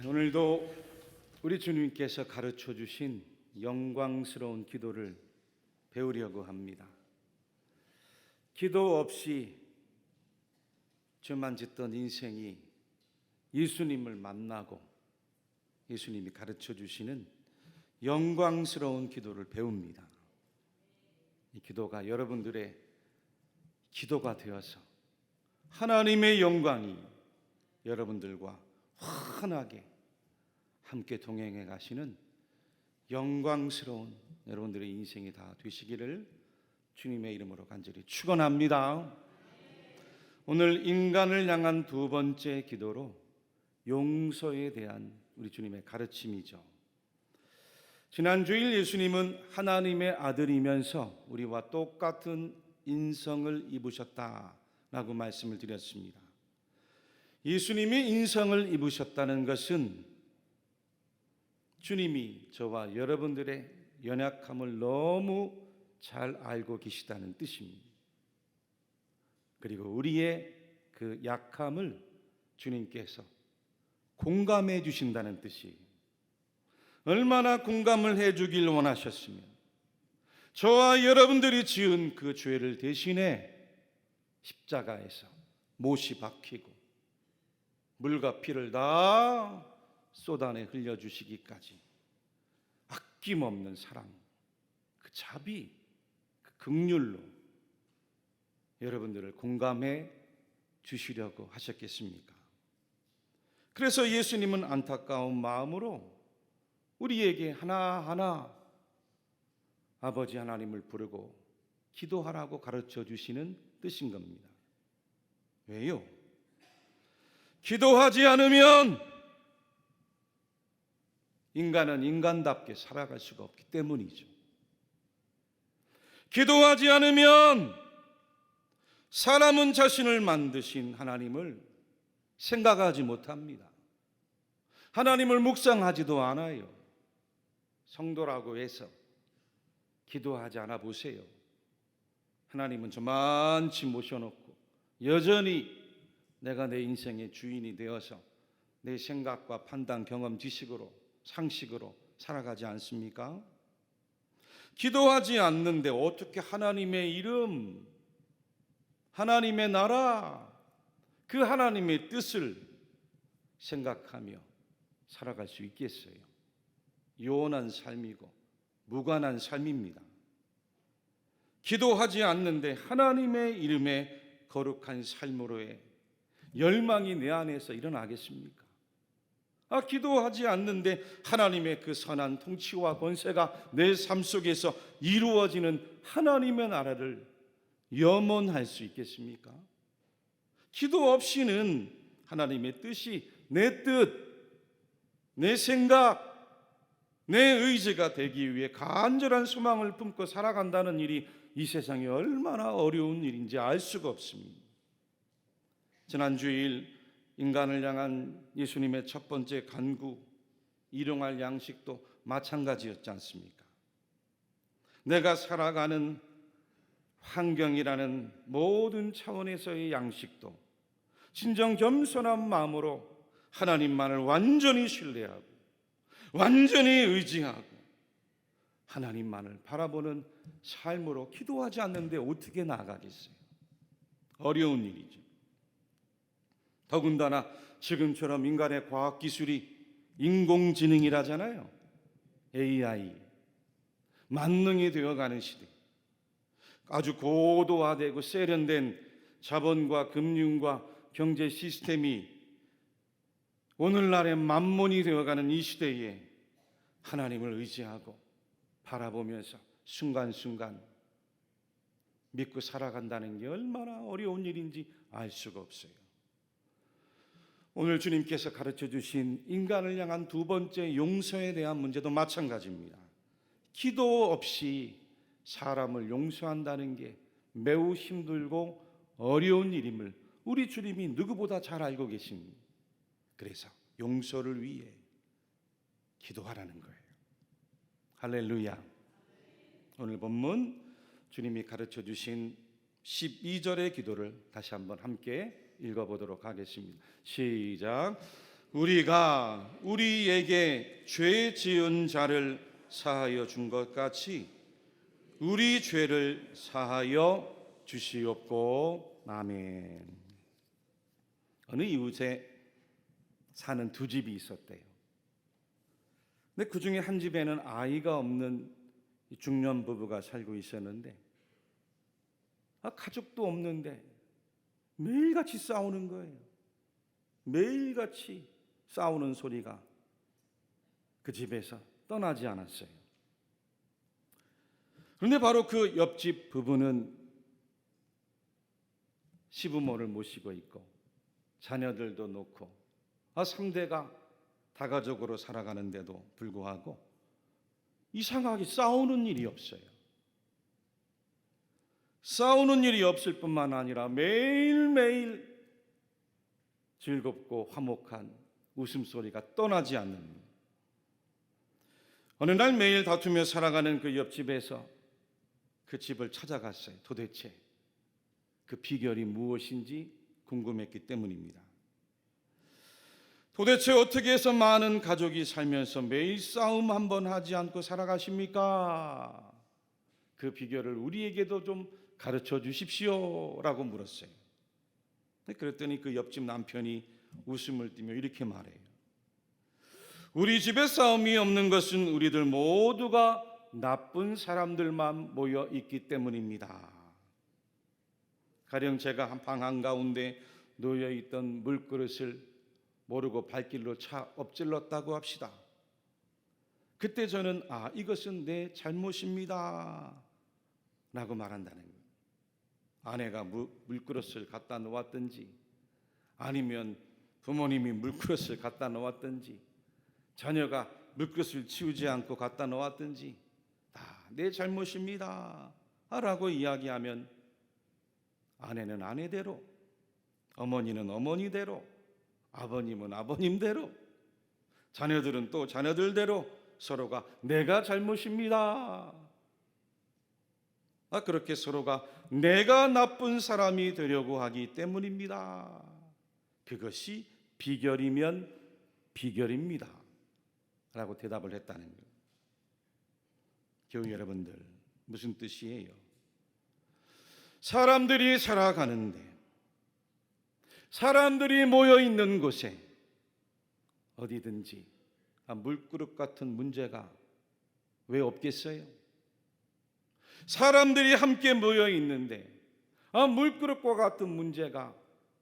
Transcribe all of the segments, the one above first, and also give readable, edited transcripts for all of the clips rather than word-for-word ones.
오늘도 우리 주님께서 가르쳐 주신 영광스러운 기도를 배우려고 합니다. 기도 없이 죄만 짓던 인생이 예수님을 만나고 예수님이 가르쳐 주시는 영광스러운 기도를 배웁니다. 이 기도가 여러분들의 기도가 되어서 하나님의 영광이 여러분들과 환하게 함께 동행해 가시는 영광스러운 여러분들의 인생이 다 되시기를 주님의 이름으로 간절히 축원합니다. 오늘 인간을 향한 두 번째 기도로 용서에 대한 우리 주님의 가르침이죠. 지난 주일 예수님은 하나님의 아들이면서 우리와 똑같은 인성을 입으셨다라고 말씀을 드렸습니다. 예수님이 인성을 입으셨다는 것은 주님이 저와 여러분들의 연약함을 너무 잘 알고 계시다는 뜻입니다. 그리고 우리의 그 약함을 주님께서 공감해 주신다는 뜻이에요. 얼마나 공감을 해 주길 원하셨으면 저와 여러분들이 지은 그 죄를 대신해 십자가에서 못이 박히고 물과 피를 다 쏟아내 흘려주시기까지 아낌없는 사랑, 그 자비, 그 긍휼로 여러분들을 공감해 주시려고 하셨겠습니까? 그래서 예수님은 안타까운 마음으로 우리에게 하나하나 아버지 하나님을 부르고 기도하라고 가르쳐 주시는 뜻인 겁니다. 왜요? 기도하지 않으면 인간은 인간답게 살아갈 수가 없기 때문이죠. 기도하지 않으면 사람은 자신을 만드신 하나님을 생각하지 못합니다. 하나님을 묵상하지도 않아요. 성도라고 해서 기도하지 않아 보세요. 하나님은 저만치 모셔놓고 여전히 내가 내 인생의 주인이 되어서 내 생각과 판단, 경험, 지식으로, 상식으로 살아가지 않습니까? 기도하지 않는데 어떻게 하나님의 이름, 하나님의 나라, 그 하나님의 뜻을 생각하며 살아갈 수 있겠어요? 요원한 삶이고 무관한 삶입니다. 기도하지 않는데 하나님의 이름의 거룩한 삶으로의 열망이 내 안에서 일어나겠습니까? 기도하지 않는데 하나님의 그 선한 통치와 권세가 내 삶 속에서 이루어지는 하나님의 나라를 염원할 수 있겠습니까? 기도 없이는 하나님의 뜻이 내 뜻, 내 생각, 내 의지가 되기 위해 간절한 소망을 품고 살아간다는 일이 이 세상에 얼마나 어려운 일인지 알 수가 없습니다. 지난 주일 인간을 향한 예수님의 첫 번째 간구, 일용할 양식도 마찬가지였지 않습니까? 내가 살아가는 환경이라는 모든 차원에서의 양식도 진정 겸손한 마음으로 하나님만을 완전히 신뢰하고 완전히 의지하고 하나님만을 바라보는 삶으로 기도하지 않는데 어떻게 나아가겠어요? 어려운 일이죠. 더군다나 지금처럼 인간의 과학기술이 인공지능이라잖아요. AI, 만능이 되어가는 시대, 아주 고도화되고 세련된 자본과 금융과 경제 시스템이 오늘날의 만몬이 되어가는 이 시대에 하나님을 의지하고 바라보면서 순간순간 믿고 살아간다는 게 얼마나 어려운 일인지 알 수가 없어요. 오늘 주님께서 가르쳐 주신 인간을 향한 두 번째 용서에 대한 문제도 마찬가지입니다. 기도 없이 사람을 용서한다는 게 매우 힘들고 어려운 일임을 우리 주님이 누구보다 잘 알고 계십니다. 그래서 용서를 위해 기도하라는 거예요. 할렐루야. 오늘 본문 주님이 가르쳐 주신 12절의 기도를 다시 한번 함께 읽어보도록 하겠습니다. 시작. 우리가 우리에게 죄 지은 자를 사하여 준 것 같이 우리 죄를 사하여 주시옵고. 아멘. 어느 이웃에 사는 두 집이 있었대요. 근데 그 중에 한 집에는 아이가 없는 중년 부부가 살고 있었는데, 가족도 없는데 매일같이 싸우는 거예요. 매일같이 싸우는 소리가 그 집에서 떠나지 않았어요. 그런데 바로 그 옆집 부부는 시부모를 모시고 있고 자녀들도 놓고 3대가 다가족으로 살아가는데도 불구하고 이상하게 싸우는 일이 없어요. 싸우는 일이 없을 뿐만 아니라 매일매일 즐겁고 화목한 웃음소리가 떠나지 않는, 어느 날 매일 다투며 살아가는 그 옆집에서 그 집을 찾아갔어요. 도대체 그 비결이 무엇인지 궁금했기 때문입니다. 도대체 어떻게 해서 많은 가족이 살면서 매일 싸움 한 번 하지 않고 살아가십니까? 그 비결을 우리에게도 좀 가르쳐 주십시오 라고 물었어요. 그랬더니 그 옆집 남편이 웃음을 띠며 이렇게 말해요. 우리 집에 싸움이 없는 것은 우리들 모두가 나쁜 사람들만 모여 있기 때문입니다. 가령 제가 한 방 한가운데 놓여 있던 물그릇을 모르고 발길로 차 엎질렀다고 합시다. 그때 저는 이것은 내 잘못입니다 라고 말한다는 거예요. 아내가 물그릇을 갖다 놓았든지, 아니면 부모님이 물그릇을 갖다 놓았든지, 자녀가 물그릇을 치우지 않고 갖다 놓았든지 다 내 잘못입니다 라고 이야기하면 아내는 아내대로, 어머니는 어머니대로, 아버님은 아버님대로, 자녀들은 또 자녀들대로 서로가 내가 잘못입니다. 그렇게 서로가 내가 나쁜 사람이 되려고 하기 때문입니다. 그것이 비결이면 비결입니다 라고 대답을 했다는 거예요. 교회 여러분들, 무슨 뜻이에요? 사람들이 살아가는데, 사람들이 모여 있는 곳에 어디든지 물그릇 같은 문제가 왜 없겠어요? 사람들이 함께 모여 있는데 물그릇과 같은 문제가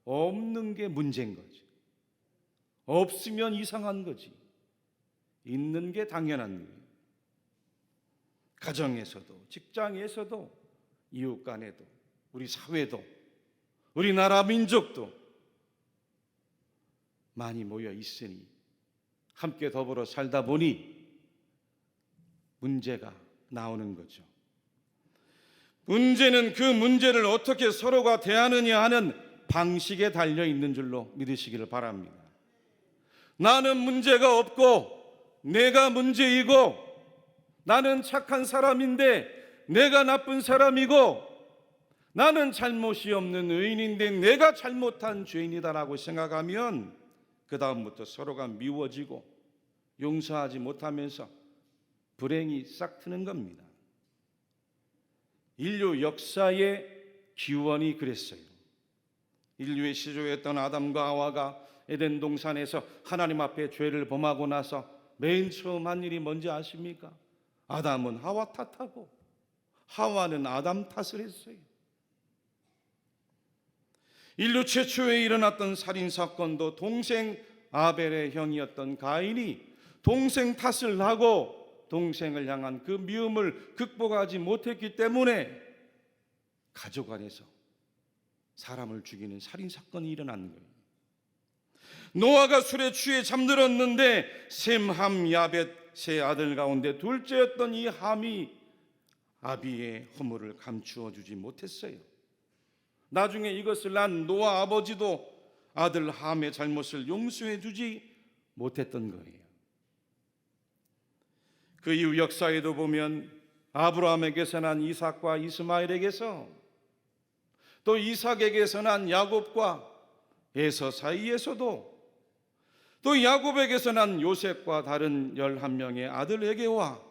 없는 게 문제인 거지. 없으면 이상한 거지. 있는 게 당연한 거예요. 가정에서도, 직장에서도, 이웃 간에도, 우리 사회도, 우리 나라 민족도 많이 모여 있으니, 함께 더불어 살다 보니 문제가 나오는 거죠. 문제는 그 문제를 어떻게 서로가 대하느냐 하는 방식에 달려 있는 줄로 믿으시기를 바랍니다. 나는 문제가 없고 내가 문제이고, 나는 착한 사람인데 내가 나쁜 사람이고, 나는 잘못이 없는 의인인데 내가 잘못한 죄인이다라고 생각하면 그 다음부터 서로가 미워지고 용서하지 못하면서 불행이 싹 트는 겁니다. 인류 역사의 기원이 그랬어요. 인류의 시조였던 아담과 하와가 에덴 동산에서 하나님 앞에 죄를 범하고 나서 맨 처음 한 일이 뭔지 아십니까? 아담은 하와 탓하고 하와는 아담 탓을 했어요. 인류 최초에 일어났던 살인사건도 동생 아벨의 형이었던 가인이 동생 탓을 하고 동생을 향한 그 미움을 극복하지 못했기 때문에 가족 안에서 사람을 죽이는 살인사건이 일어난 거예요. 노아가 술에 취해 잠들었는데 셈, 함, 야벳 세 아들 가운데 둘째였던 이 함이 아비의 허물을 감추어 주지 못했어요. 나중에 이것을 난 노아 아버지도 아들 함의 잘못을 용서해 주지 못했던 거예요. 그 이후 역사에도 보면 아브라함에게서 난 이삭과 이스마엘에게서, 또 이삭에게서 난 야곱과 에서 사이에서도, 또 야곱에게서 난 요셉과 다른 11명의 아들에게와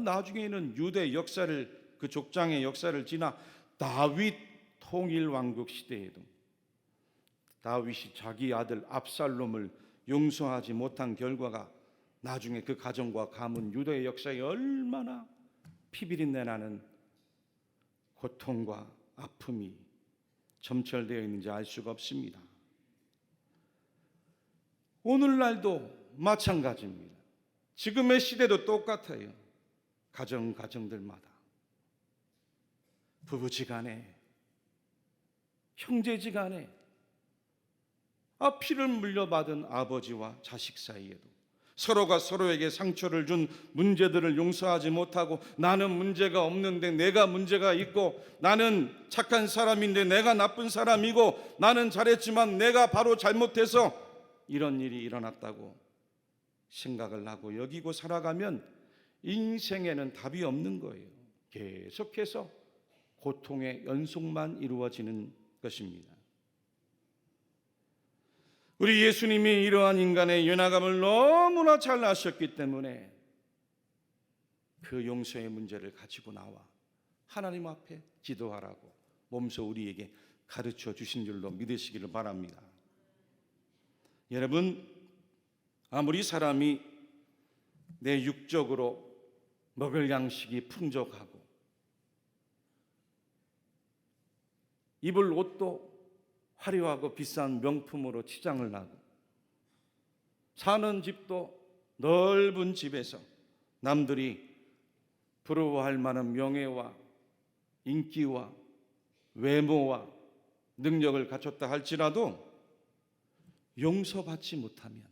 나중에는 유대 역사를, 그 족장의 역사를 지나 다윗 통일 왕국 시대에도 다윗이 자기 아들 압살롬을 용서하지 못한 결과가 나중에 그 가정과 가문, 유대의 역사에 얼마나 피비린내 나는 고통과 아픔이 점철되어 있는지 알 수가 없습니다. 오늘날도 마찬가지입니다. 지금의 시대도 똑같아요. 가정들마다 부부지간에, 형제지간에, 피를 물려받은 아버지와 자식 사이에도 서로가 서로에게 상처를 준 문제들을 용서하지 못하고, 나는 문제가 없는데 내가 문제가 있고, 나는 착한 사람인데 내가 나쁜 사람이고, 나는 잘했지만 내가 바로 잘못해서 이런 일이 일어났다고 생각을 하고 여기고 살아가면 인생에는 답이 없는 거예요. 계속해서 고통의 연속만 이루어지는 것입니다. 우리 예수님이 이러한 인간의 연약함을 너무나 잘 아셨기 때문에 그 용서의 문제를 가지고 나와 하나님 앞에 기도하라고 몸소 우리에게 가르쳐 주신 줄로 믿으시기를 바랍니다. 여러분, 아무리 사람이 내 육적으로 먹을 양식이 풍족하고 입을 옷도 화려하고 비싼 명품으로 치장을 하고 사는 집도 넓은 집에서 남들이 부러워할 만한 명예와 인기와 외모와 능력을 갖췄다 할지라도 용서받지 못하면,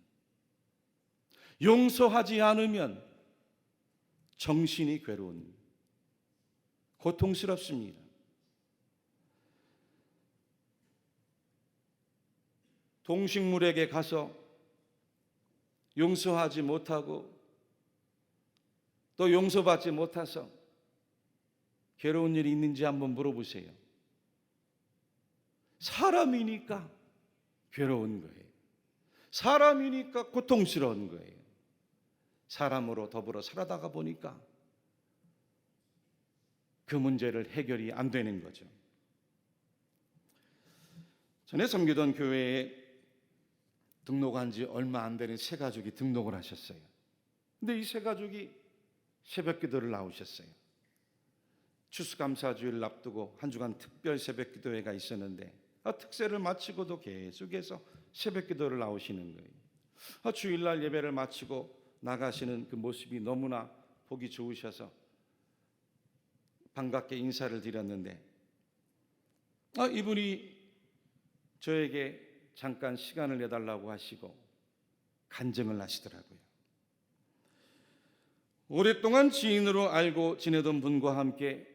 용서하지 않으면 정신이 괴로운, 고통스럽습니다. 동식물에게 가서 용서하지 못하고 또 용서받지 못해서 괴로운 일이 있는지 한번 물어보세요. 사람이니까 괴로운 거예요. 사람이니까 고통스러운 거예요. 사람으로 더불어 살아다가 보니까 그 문제를 해결이 안 되는 거죠. 전에 섬기던 교회에 등록한 지 얼마 안 되는 세 가족이 등록을 하셨어요. 근데 이 세 가족이 새벽 기도를 나오셨어요. 추수감사주일을 앞두고 한 주간 특별 새벽 기도회가 있었는데 특세를 마치고도 계속해서 새벽 기도를 나오시는 거예요. 주일날 예배를 마치고 나가시는 그 모습이 너무나 보기 좋으셔서 반갑게 인사를 드렸는데 이분이 저에게 잠깐 시간을 내달라고 하시고 간증을 하시더라고요. 오랫동안 지인으로 알고 지내던 분과 함께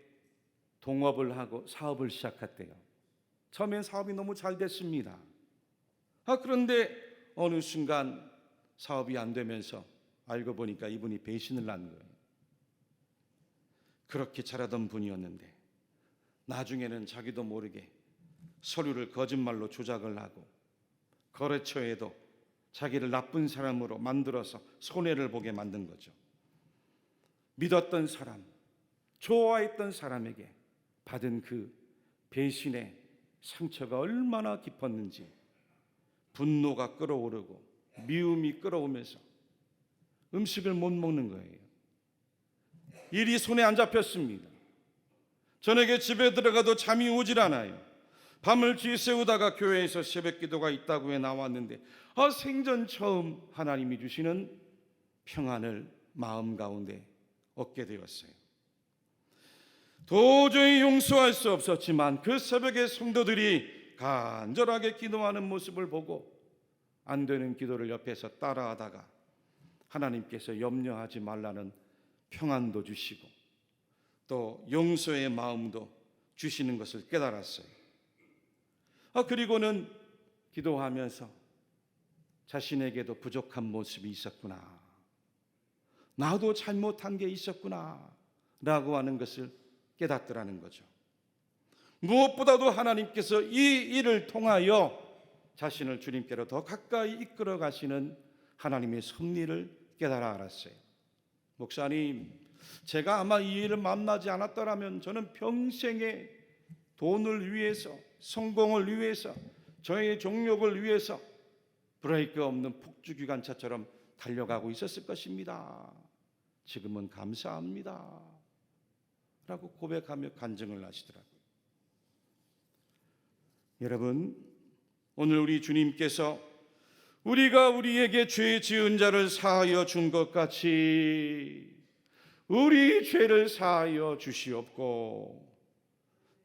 동업을 하고 사업을 시작했대요. 처음엔 사업이 너무 잘 됐습니다. 그런데 어느 순간 사업이 안 되면서 알고 보니까 이분이 배신을 한 거예요. 그렇게 잘하던 분이었는데 나중에는 자기도 모르게 서류를 거짓말로 조작을 하고 거래처에도 자기를 나쁜 사람으로 만들어서 손해를 보게 만든 거죠. 믿었던 사람, 좋아했던 사람에게 받은 그 배신의 상처가 얼마나 깊었는지 분노가 끓어오르고 미움이 끓어오면서 음식을 못 먹는 거예요. 일이 손에 안 잡혔습니다. 저녁에 집에 들어가도 잠이 오질 않아요. 밤을 지새우다가 교회에서 새벽 기도가 있다고 해 나왔는데 생전 처음 하나님이 주시는 평안을 마음 가운데 얻게 되었어요. 도저히 용서할 수 없었지만 그 새벽에 성도들이 간절하게 기도하는 모습을 보고 안 되는 기도를 옆에서 따라하다가 하나님께서 염려하지 말라는 평안도 주시고 또 용서의 마음도 주시는 것을 깨달았어요. 그리고는 기도하면서 자신에게도 부족한 모습이 있었구나, 나도 잘못한 게 있었구나 라고 하는 것을 깨닫더라는 거죠. 무엇보다도 하나님께서 이 일을 통하여 자신을 주님께로 더 가까이 이끌어 가시는 하나님의 섭리를 깨달아 알았어요. 목사님, 제가 아마 이 일을 만나지 않았더라면 저는 평생에 돈을 위해서, 성공을 위해서, 저의 종력을 위해서 브레이크 없는 폭주기관차처럼 달려가고 있었을 것입니다. 지금은 감사합니다 라고 고백하며 간증을 하시더라고요. 여러분, 오늘 우리 주님께서 우리가 우리에게 죄 지은 자를 사하여 준 것 같이 우리 죄를 사하여 주시옵고,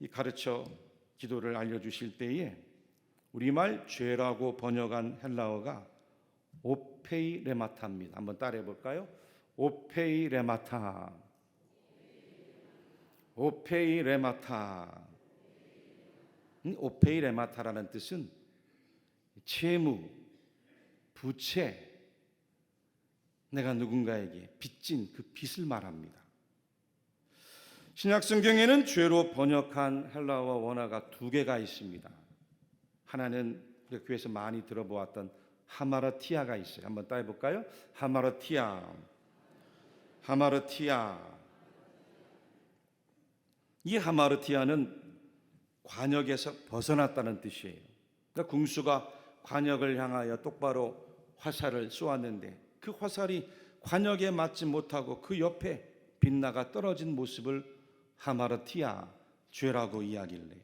이 가르쳐 기도를 알려주실 때에 우리말 죄라고 번역한 헬라어가 오페이레마타입니다. 한번 따라해 볼까요? 오페이레마타. 오페이레마타. 오페이레마타라는 뜻은 채무, 부채, 내가 누군가에게 빚진 그 빚을 말합니다. 신약 성경에는 죄로 번역한 헬라어와 원어가 두 개가 있습니다. 하나는 우리가 교회에서 많이 들어보았던 하마르티아가 있어요. 한번 따라 볼까요? 하마르티아. 하마르티아. 이 하마르티아는 관역에서 벗어났다는 뜻이에요. 그러니까 궁수가 관역을 향하여 똑바로 화살을 쏘았는데 그 화살이 관역에 맞지 못하고 그 옆에 빗나가 떨어진 모습을 하마르티아, 죄라고 이야기를 해요.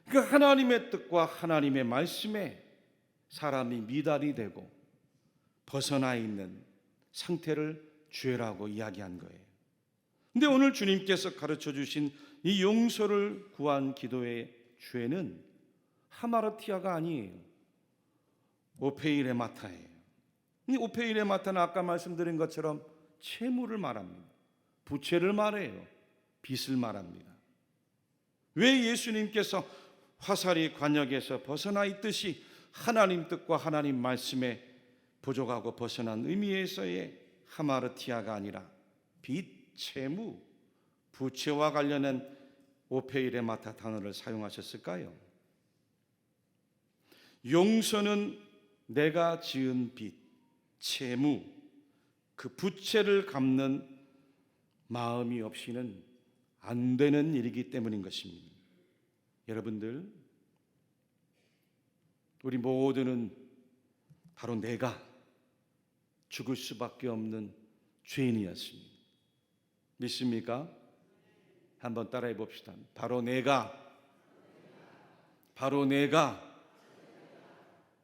그 하나님의 뜻과 하나님의 말씀에 사람이 미달이 되고 벗어나 있는 상태를 죄라고 이야기한 거예요. 근데 오늘 주님께서 가르쳐 주신 이 용서를 구한 기도의 죄는 하마르티아가 아니에요. 오페이레마타예요. 이 오페이레마타는 아까 말씀드린 것처럼 채무를 말합니다. 부채를 말해요. 빚을 말합니다. 왜 예수님께서 화살이 관역에서 벗어나 있듯이 하나님 뜻과 하나님 말씀에 부족하고 벗어난 의미에서의 하마르티아가 아니라 빚, 채무, 부채와 관련한 오페이레마타 단어를 사용하셨을까요? 용서는 내가 지은 빚, 채무, 그 부채를 갚는 마음이 없이는 안 되는 일이기 때문인 것입니다. 여러분들, 우리 모두는 바로 내가 죽을 수밖에 없는 죄인이었습니다. 믿습니까? 한번 따라해 봅시다. 바로 내가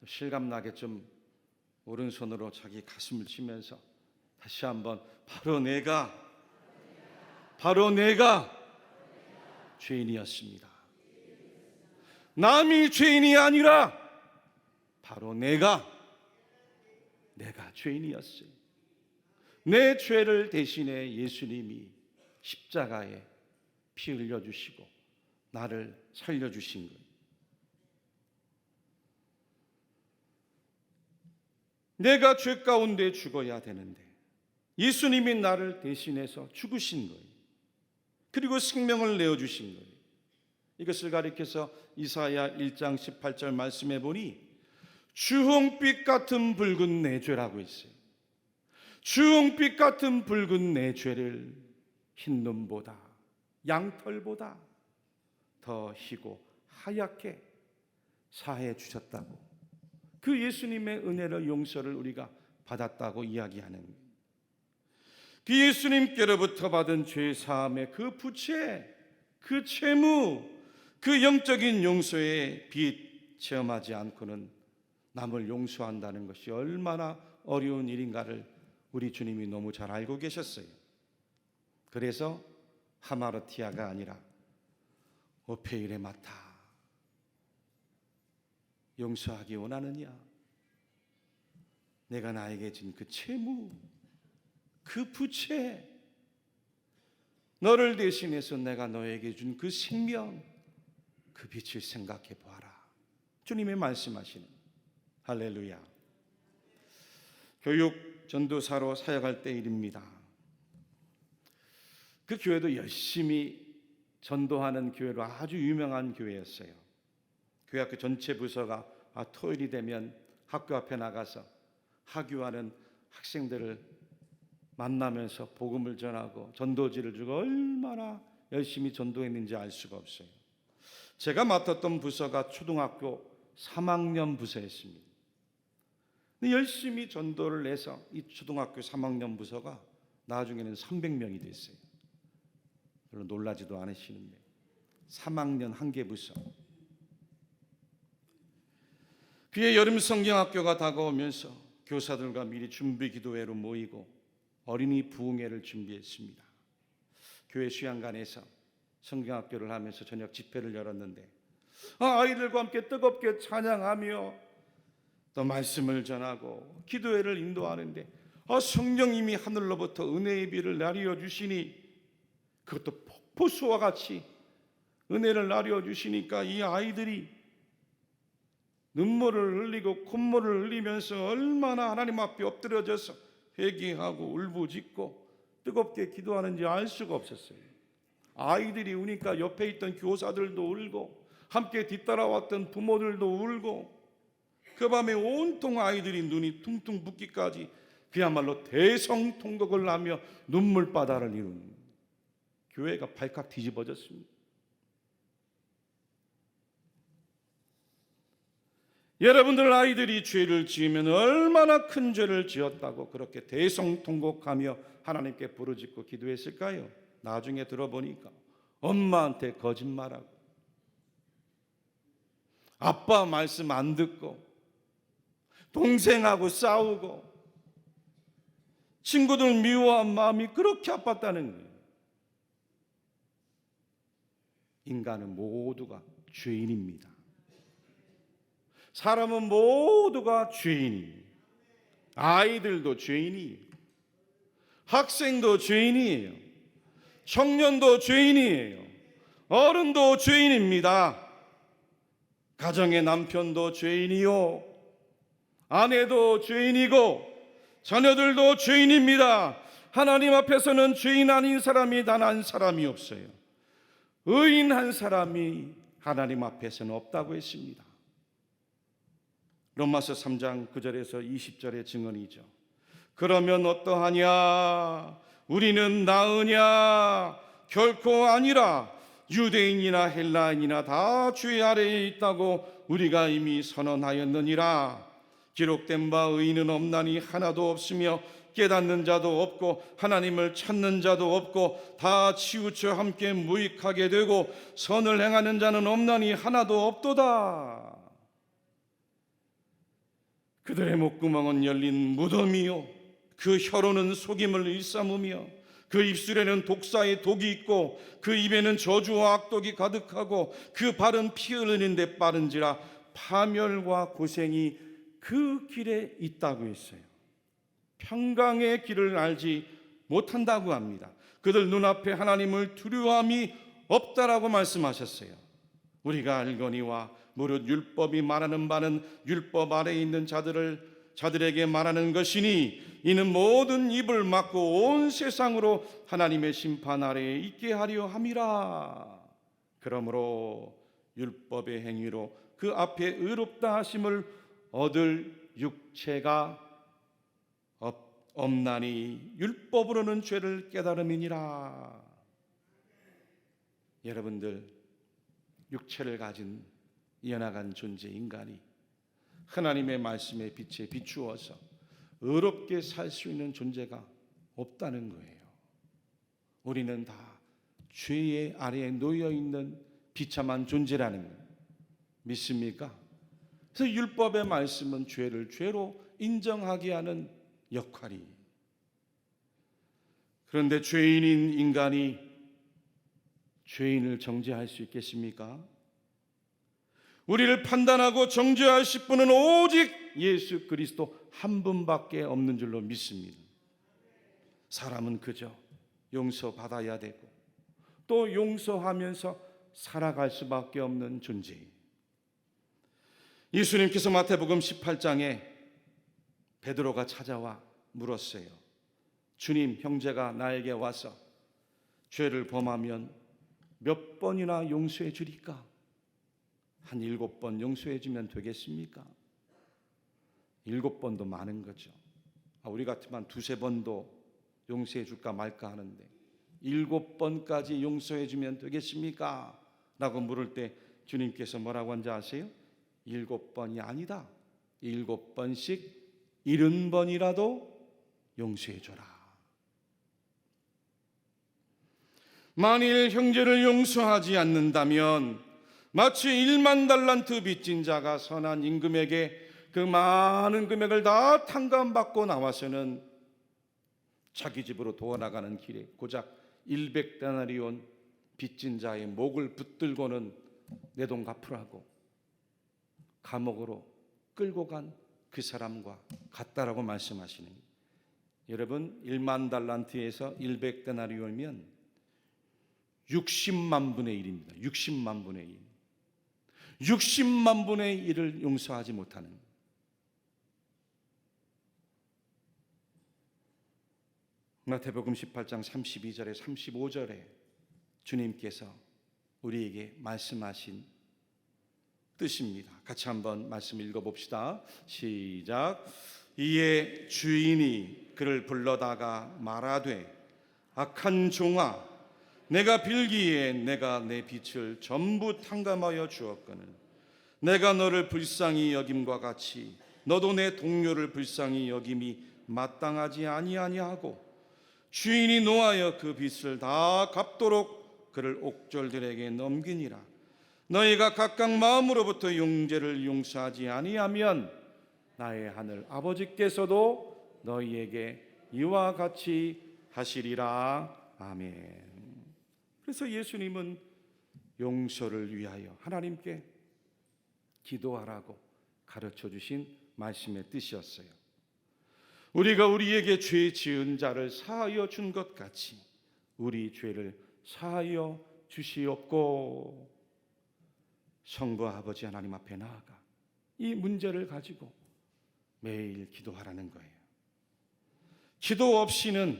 실감나게 좀 오른손으로 자기 가슴을 치면서 다시 한번 바로 내가 죄인이었습니다. 남이 죄인이 아니라 바로 내가 죄인이었어요. 내 죄를 대신해 예수님이 십자가에 피 흘려주시고 나를 살려주신 거예요. 내가 죄 가운데 죽어야 되는데 예수님이 나를 대신해서 죽으신 거예요. 그리고 생명을 내어주신 거예요. 이것을 가리켜서 이사야 1장 18절 말씀해 보니 주홍빛 같은 붉은 내 죄라고 있어요. 주홍빛 같은 붉은 내 죄를 흰 눈보다, 양털보다 더 희고 하얗게 사해 주셨다고, 그 예수님의 은혜를, 용서를 우리가 받았다고 이야기하는 거예요. 그 예수님께로부터 받은 죄 사함의 그 부채, 그 채무, 그 영적인 용서의 빚 체험하지 않고는 남을 용서한다는 것이 얼마나 어려운 일인가를 우리 주님이 너무 잘 알고 계셨어요. 그래서 하마르티아가 아니라 오페이레마타, 용서하기 원하느냐? 내가 나에게 진 그 채무, 그 부채, 너를 대신해서 내가 너에게 준 그 생명, 그 빛을 생각해 보아라. 주님의 말씀하시는, 할렐루야. 교육 전도사로 사역할 때 일입니다. 그 교회도 열심히 전도하는 교회로 아주 유명한 교회였어요. 교회 학교 전체 부서가 토요일이 되면 학교 앞에 나가서 하교하는 학생들을 만나면서 복음을 전하고 전도지를 주고 얼마나 열심히 전도했는지 알 수가 없어요. 제가 맡았던 부서가 초등학교 3학년 부서였습니다. 열심히 전도를 해서 이 초등학교 3학년 부서가 나중에는 300명이 됐어요. 별로 놀라지도 않으시는데 3학년 한 개 부서. 그의 여름 성경학교가 다가오면서 교사들과 미리 준비 기도회로 모이고 어린이 부흥회를 준비했습니다. 교회 수양관에서 성경학교를 하면서 저녁 집회를 열었는데 아이들과 함께 뜨겁게 찬양하며 또 말씀을 전하고 기도회를 인도하는데 성령님이 하늘로부터 은혜의 비를 내려 주시니 그것도 폭포수와 같이 은혜를 내려 주시니까 이 아이들이 눈물을 흘리고 콧물을 흘리면서 얼마나 하나님 앞에 엎드려져서 회개하고 울부짖고 뜨겁게 기도하는지 알 수가 없었어요. 아이들이 우니까 옆에 있던 교사들도 울고 함께 뒤따라왔던 부모들도 울고 그 밤에 온통 아이들이 눈이 퉁퉁 붓기까지 그야말로 대성통곡을 하며 눈물바다를 이룬 교회가 발칵 뒤집어졌습니다. 여러분들 아이들이 죄를 지으면 얼마나 큰 죄를 지었다고 그렇게 대성통곡하며 하나님께 부르짖고 기도했을까요? 나중에 들어보니까 엄마한테 거짓말하고 아빠 말씀 안 듣고 동생하고 싸우고 친구들 미워한 마음이 그렇게 아팠다는 거예요. 인간은 모두가 죄인입니다. 사람은 모두가 죄인이에요. 아이들도 죄인이에요. 학생도 죄인이에요. 청년도 죄인이에요. 어른도 죄인입니다. 가정의 남편도 죄인이요, 아내도 죄인이고 자녀들도 죄인입니다. 하나님 앞에서는 죄인 아닌 사람이 단 한 사람이 없어요. 의인 한 사람이 하나님 앞에서는 없다고 했습니다. 로마서 3장 9절에서 20절의 증언이죠. 그러면 어떠하냐? 우리는 나으냐? 결코 아니라 유대인이나 헬라인이나 다 죄 아래에 있다고 우리가 이미 선언하였느니라. 기록된 바 의인은 없나니 하나도 없으며 깨닫는 자도 없고 하나님을 찾는 자도 없고 다 치우쳐 함께 무익하게 되고 선을 행하는 자는 없나니 하나도 없도다. 그들의 목구멍은 열린 무덤이요 그 혀로는 속임을 일삼으며 그 입술에는 독사의 독이 있고 그 입에는 저주와 악독이 가득하고 그 발은 피 흘리는 데 빠른지라 파멸과 고생이 그 길에 있다고 했어요. 평강의 길을 알지 못한다고 합니다. 그들 눈앞에 하나님을 두려움이 없다라고 말씀하셨어요. 우리가 알거니와 무릇 율법이 말하는 바는 율법 아래에 있는 자들에게 말하는 것이니 이는 모든 입을 막고 온 세상으로 하나님의 심판 아래에 있게 하려 함이라. 그러므로 율법의 행위로 그 앞에 의롭다 하심을 얻을 육체가 없나니 율법으로는 죄를 깨달음이니라. 여러분들, 육체를 가진 연약한 존재 인간이 하나님의 말씀의 빛에 비추어서 의롭게 살 수 있는 존재가 없다는 거예요. 우리는 다 죄의 아래에 놓여 있는 비참한 존재라는 거 믿습니까? 그래서 율법의 말씀은 죄를 죄로 인정하게 하는 역할이. 그런데 죄인인 인간이 죄인을 정죄할 수 있겠습니까? 우리를 판단하고 정죄하실 분은 오직 예수 그리스도 한 분밖에 없는 줄로 믿습니다. 사람은 그저 용서받아야 되고 또 용서하면서 살아갈 수밖에 없는 존재예요. 예수님께서 마태복음 18장에 베드로가 찾아와 물었어요. 주님, 형제가 나에게 와서 죄를 범하면 몇 번이나 용서해 주리까? 한 7번 용서해 주면 되겠습니까? 7번도 많은 거죠. 우리 같으면 두세 번도 용서해 줄까 말까 하는데 7번까지 용서해 주면 되겠습니까? 라고 물을 때 주님께서 뭐라고 한지 아세요? 7번이 아니다. 7번씩 70번이라도 용서해 줘라. 만일 형제를 용서하지 않는다면 마치 1만 달란트 빚진 자가 선한 임금에게 그 많은 금액을 다 탕감받고 나와서는 자기 집으로 돌아가는 길에 고작 100데나리온 빚진 자의 목을 붙들고는 내 돈 갚으라고 감옥으로 끌고 간 그 사람과 같다라고 말씀하시는 거예요. 여러분, 1만 달란트에서 100데나리온이면 60만 분의 1입니다. 60만 분의 1. 60만 분의 1을 용서하지 못하는 거예요. 마태복음 18장 32절에 35절에 주님께서 우리에게 말씀하신 뜻입니다. 같이 한번 말씀 읽어봅시다. 시작. 이에 주인이 그를 불러다가 말하되 악한 종아, 내가 빌기에 내가 내 빚을 전부 탕감하여 주었거늘 내가 너를 불쌍히 여김과 같이 너도 내 동료를 불쌍히 여김이 마땅하지 아니하냐고 주인이 노하여 그 빚을 다 갚도록 그를 옥졸들에게 넘기니라. 너희가 각각 마음으로부터 형제를 용서하지 아니하면 나의 하늘 아버지께서도 너희에게 이와 같이 하시리라. 아멘. 그래서 예수님은 용서를 위하여 하나님께 기도하라고 가르쳐 주신 말씀의 뜻이었어요. 우리가 우리에게 죄 지은 자를 사하여 준 것 같이 우리 죄를 사하여 주시옵고. 성부 아버지 하나님 앞에 나아가 이 문제를 가지고 매일 기도하라는 거예요. 기도 없이는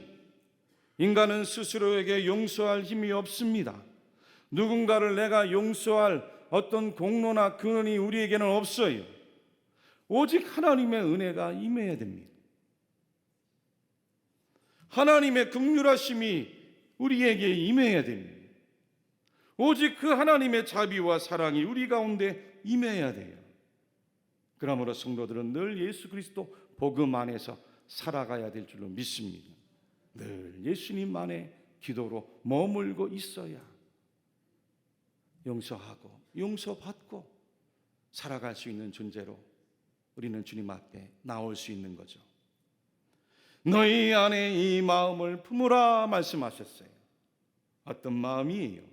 인간은 스스로에게 용서할 힘이 없습니다. 누군가를 내가 용서할 어떤 공로나 근원이 우리에게는 없어요. 오직 하나님의 은혜가 임해야 됩니다. 하나님의 긍휼하심이 우리에게 임해야 됩니다. 오직 그 하나님의 자비와 사랑이 우리 가운데 임해야 돼요. 그러므로 성도들은 늘 예수 그리스도 복음 안에서 살아가야 될 줄로 믿습니다. 늘 예수님 안에 기도로 머물고 있어야 용서하고 용서받고 살아갈 수 있는 존재로 우리는 주님 앞에 나올 수 있는 거죠. 너희 안에 이 마음을 품으라 말씀하셨어요. 어떤 마음이에요?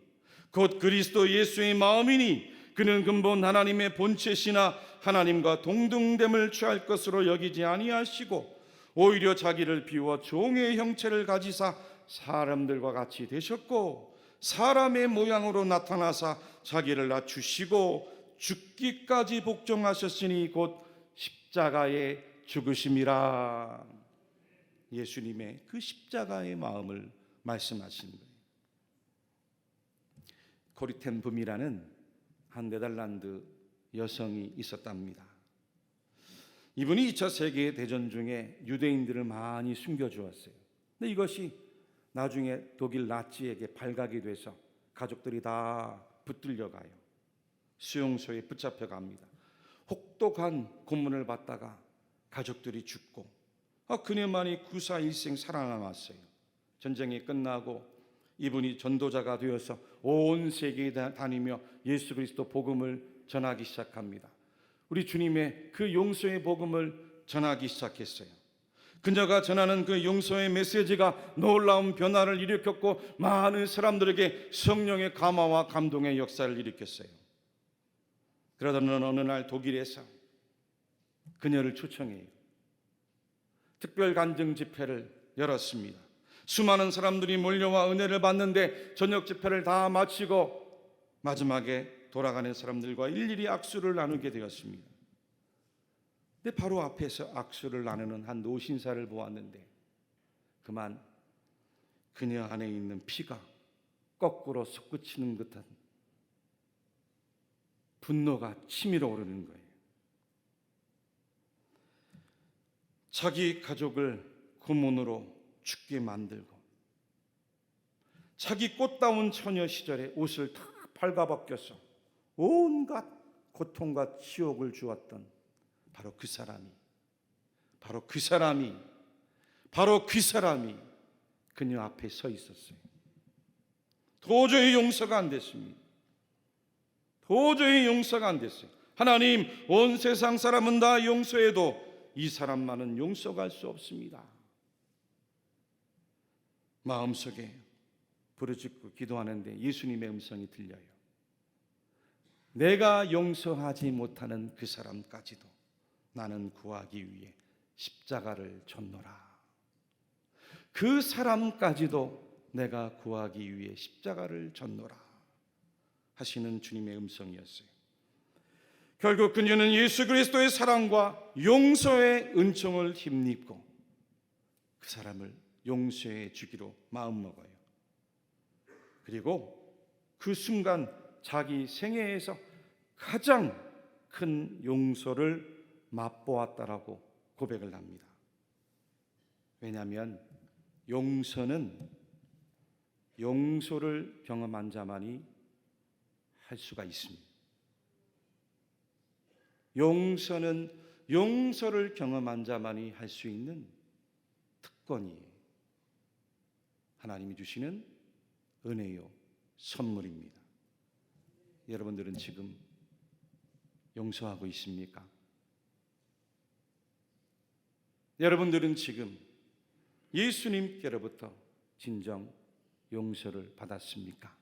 곧 그리스도 예수의 마음이니 그는 근본 하나님의 본체시나 하나님과 동등됨을 취할 것으로 여기지 아니하시고 오히려 자기를 비워 종의 형체를 가지사 사람들과 같이 되셨고 사람의 모양으로 나타나사 자기를 낮추시고 죽기까지 복종하셨으니 곧 십자가에 죽으심이라. 예수님의 그 십자가의 마음을 말씀하시는 거예요. 코리텐붐이라는 한 네덜란드 여성이 있었답니다. 이분이 2차 세계대전 중에 유대인들을 많이 숨겨주었어요. 근데 이것이 나중에 독일 나치에게 발각이 돼서 가족들이 다 붙들려가요. 수용소에 붙잡혀갑니다. 혹독한 고문을 받다가 가족들이 죽고 그녀만이 구사일생 살아남았어요. 전쟁이 끝나고 이분이 전도자가 되어서 온 세계에 다니며 예수 그리스도 복음을 전하기 시작합니다. 우리 주님의 그 용서의 복음을 전하기 시작했어요. 그녀가 전하는 그 용서의 메시지가 놀라운 변화를 일으켰고 많은 사람들에게 성령의 감화와 감동의 역사를 일으켰어요. 그러던 어느 날 독일에서 그녀를 초청해요. 특별 간증 집회를 열었습니다. 수많은 사람들이 몰려와 은혜를 받는데 저녁 집회를 다 마치고 마지막에 돌아가는 사람들과 일일이 악수를 나누게 되었습니다. 근데 바로 앞에서 악수를 나누는 한 노신사를 보았는데 그만 그녀 안에 있는 피가 거꾸로 솟구치는 듯한 분노가 치밀어 오르는 거예요. 자기 가족을 고문으로 죽게 만들고 자기 꽃다운 처녀 시절에 옷을 다 발가벗겨서 온갖 고통과 치욕을 주었던 바로 그 사람이 그녀 앞에 서 있었어요. 도저히 용서가 안 됐습니다. 도저히 용서가 안 됐어요. 하나님, 온 세상 사람은 다 용서해도 이 사람만은 용서할 수 없습니다. 마음속에 부르짖고 기도하는데 예수님의 음성이 들려요. 내가 용서하지 못하는 그 사람까지도 나는 구하기 위해 십자가를 졌노라. 그 사람까지도 내가 구하기 위해 십자가를 졌노라 하시는 주님의 음성이었어요. 결국 그녀는 예수 그리스도의 사랑과 용서의 은총을 힘입고 그 사람을 용서해 주기로 마음먹어요. 그리고 그 순간 자기 생애에서 가장 큰 용서를 맛보았다라고 고백을 합니다. 왜냐하면 용서를 경험한 자만이 할 수가 있습니다. 용서는 용서를 경험한 자만이 할 수 있는 특권이에요. 하나님이 주시는 은혜요 선물입니다. 여러분들은 지금 용서하고 있습니까? 여러분들은 지금 예수님께로부터 진정 용서를 받았습니까?